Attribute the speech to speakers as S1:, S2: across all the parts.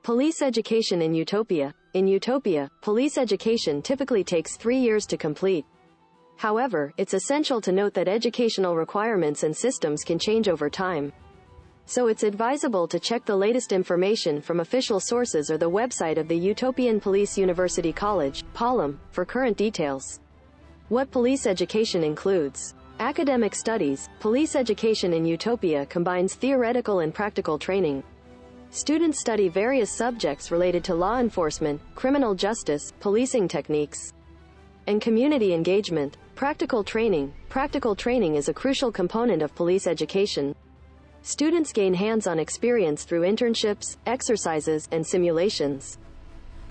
S1: Police education in Utopia. In Utopia, police education typically takes 3 years to complete. However, it's essential to note that educational requirements and systems can change over time. So it's advisable to check the latest information from official sources or the website of the Utopian Police University College, POLUM, for current details. What police education includes. Academic studies. Police education in Utopia combines theoretical and practical training. Students study various subjects related to law enforcement, criminal justice, policing techniques, and community engagement. Practical training. Practical training is a crucial component of police education. Students gain hands-on experience through internships, exercises, and simulations.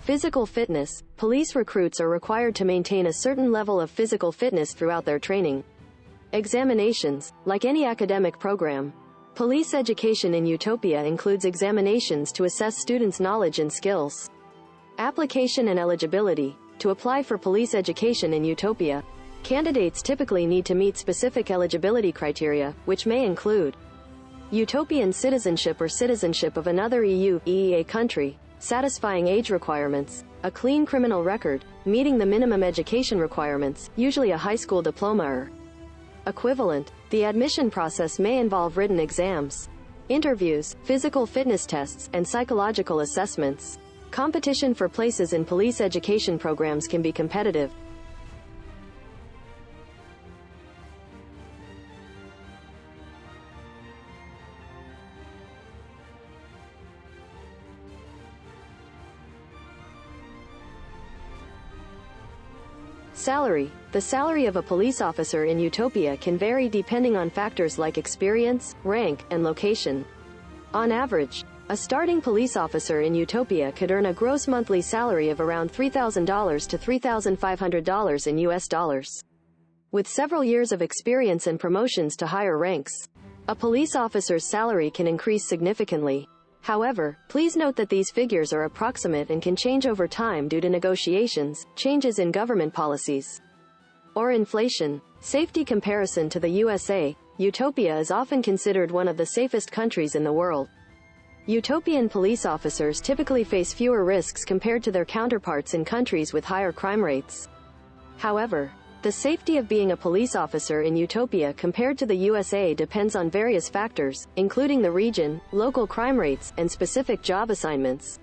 S1: Physical fitness. Police recruits are required to maintain a certain level of physical fitness throughout their training. Examinations. Like any academic program, police education in Utopia includes examinations to assess students' knowledge and skills. Application and eligibility. To apply for police education in Utopia, candidates typically need to meet specific eligibility criteria, which may include Utopian citizenship or citizenship of another EU/EEA country, satisfying age requirements, a clean criminal record, meeting the minimum education requirements, usually a high school diploma or equivalent. The admission process may involve written exams, interviews, physical fitness tests, and psychological assessments. Competition for places in police education programs can be competitive. Salary. The salary of a police officer in Utopia can vary depending on factors like experience, rank, and location. On average, a starting police officer in Utopia could earn a gross monthly salary of around $3,000 to $3,500 in US dollars. With several years of experience and promotions to higher ranks, a police officer's salary can increase significantly. However, please note that these figures are approximate and can change over time due to negotiations, changes in government policies, or inflation. Safety comparison to the USA. Utopia is often considered one of the safest countries in the world. Utopian police officers typically face fewer risks compared to their counterparts in countries with higher crime rates. However, the safety of being a police officer in Utopia compared to the USA depends on various factors, including the region, local crime rates, and specific job assignments.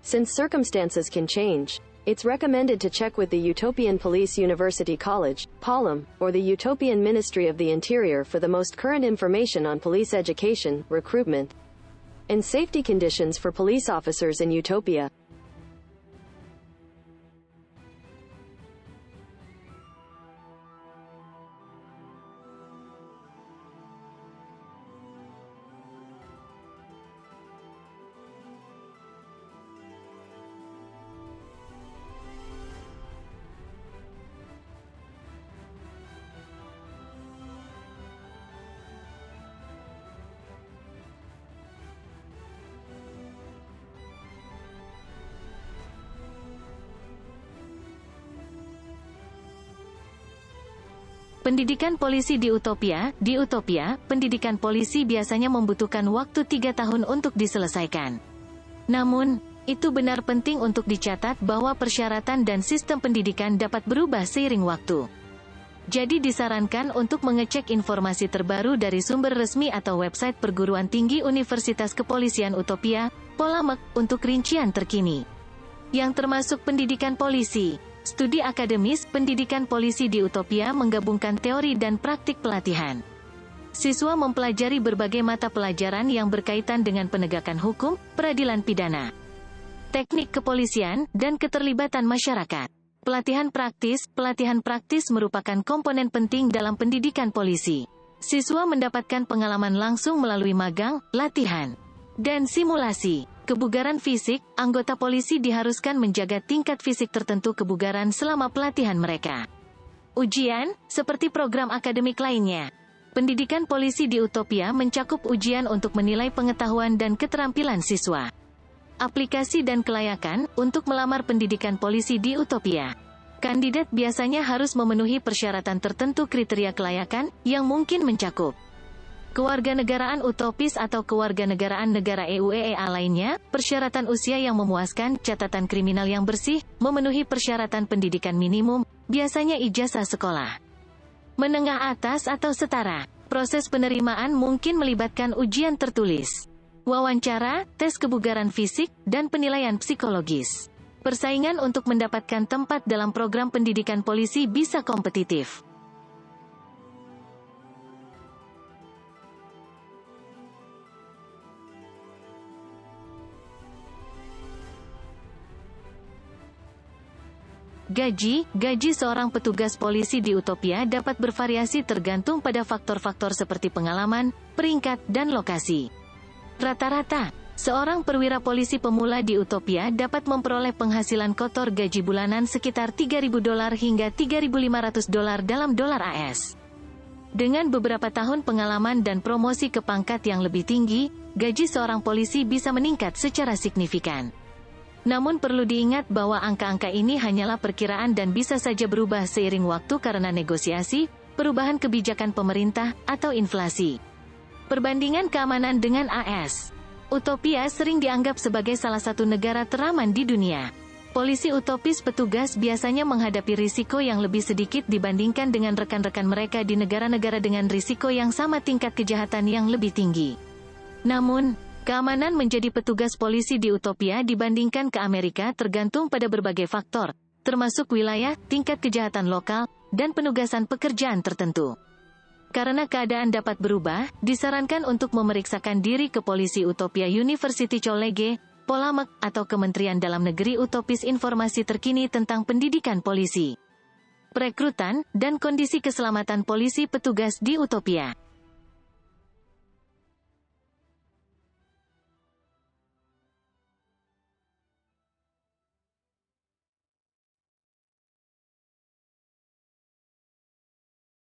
S1: Since circumstances can change, it's recommended to check with the Utopian Police University College, POLUM, or the Utopian Ministry of the Interior for the most current information on police education, recruitment, and safety conditions for police officers in Utopia.
S2: Pendidikan polisi di Utopia. Di Utopia, pendidikan polisi biasanya membutuhkan waktu 3 tahun untuk diselesaikan. Namun, itu benar penting untuk dicatat bahwa persyaratan dan sistem pendidikan dapat berubah seiring waktu. Jadi disarankan untuk mengecek informasi terbaru dari sumber resmi atau website Perguruan Tinggi Universitas Kepolisian Utopia, POLAMEK, untuk rincian terkini. Yang termasuk pendidikan polisi. Studi akademis, pendidikan polisi di Utopia menggabungkan teori dan praktik pelatihan. Siswa mempelajari berbagai mata pelajaran yang berkaitan dengan penegakan hukum, peradilan pidana, teknik kepolisian, dan keterlibatan masyarakat. Pelatihan praktis merupakan komponen penting dalam pendidikan polisi. Siswa mendapatkan pengalaman langsung melalui magang, latihan, dan simulasi. Kebugaran fisik, anggota polisi diharuskan menjaga tingkat fisik tertentu kebugaran selama pelatihan mereka. Ujian, seperti program akademik lainnya. Pendidikan polisi di Utopia mencakup ujian untuk menilai pengetahuan dan keterampilan siswa. Aplikasi dan kelayakan, untuk melamar pendidikan polisi di Utopia. Kandidat biasanya harus memenuhi persyaratan tertentu kriteria kelayakan, yang mungkin mencakup Kewarganegaraan utopis atau kewarganegaraan negara EUEA lainnya, persyaratan usia yang memuaskan, catatan kriminal yang bersih, memenuhi persyaratan pendidikan minimum, biasanya ijazah sekolah menengah atas atau setara. Proses penerimaan mungkin melibatkan ujian tertulis, wawancara, tes kebugaran fisik, dan penilaian psikologis. Persaingan untuk mendapatkan tempat dalam program pendidikan polisi bisa kompetitif. Gaji seorang petugas polisi di Utopia dapat bervariasi tergantung pada faktor-faktor seperti pengalaman, peringkat, dan lokasi. Rata-rata, seorang perwira polisi pemula di Utopia dapat memperoleh penghasilan kotor gaji bulanan sekitar $3.000 hingga $3.500 dalam dolar AS. Dengan beberapa tahun pengalaman dan promosi ke pangkat yang lebih tinggi, gaji seorang polisi bisa meningkat secara signifikan. Namun perlu diingat bahwa angka-angka ini hanyalah perkiraan dan bisa saja berubah seiring waktu karena negosiasi, perubahan kebijakan pemerintah, atau inflasi. Perbandingan keamanan dengan AS. Utopia sering dianggap sebagai salah satu negara teraman di dunia. Polisi utopis petugas biasanya menghadapi risiko yang lebih sedikit dibandingkan dengan rekan-rekan mereka di negara-negara dengan risiko yang sama tingkat kejahatan yang lebih tinggi. Namun, keamanan menjadi petugas polisi di Utopia dibandingkan ke Amerika tergantung pada berbagai faktor, termasuk wilayah, tingkat kejahatan lokal, dan penugasan pekerjaan tertentu. Karena keadaan dapat berubah, disarankan untuk memeriksakan diri ke Polisi Utopia University College, Polamek, atau Kementerian Dalam Negeri Utopis informasi terkini tentang pendidikan polisi, perekrutan, dan kondisi keselamatan polisi petugas di Utopia.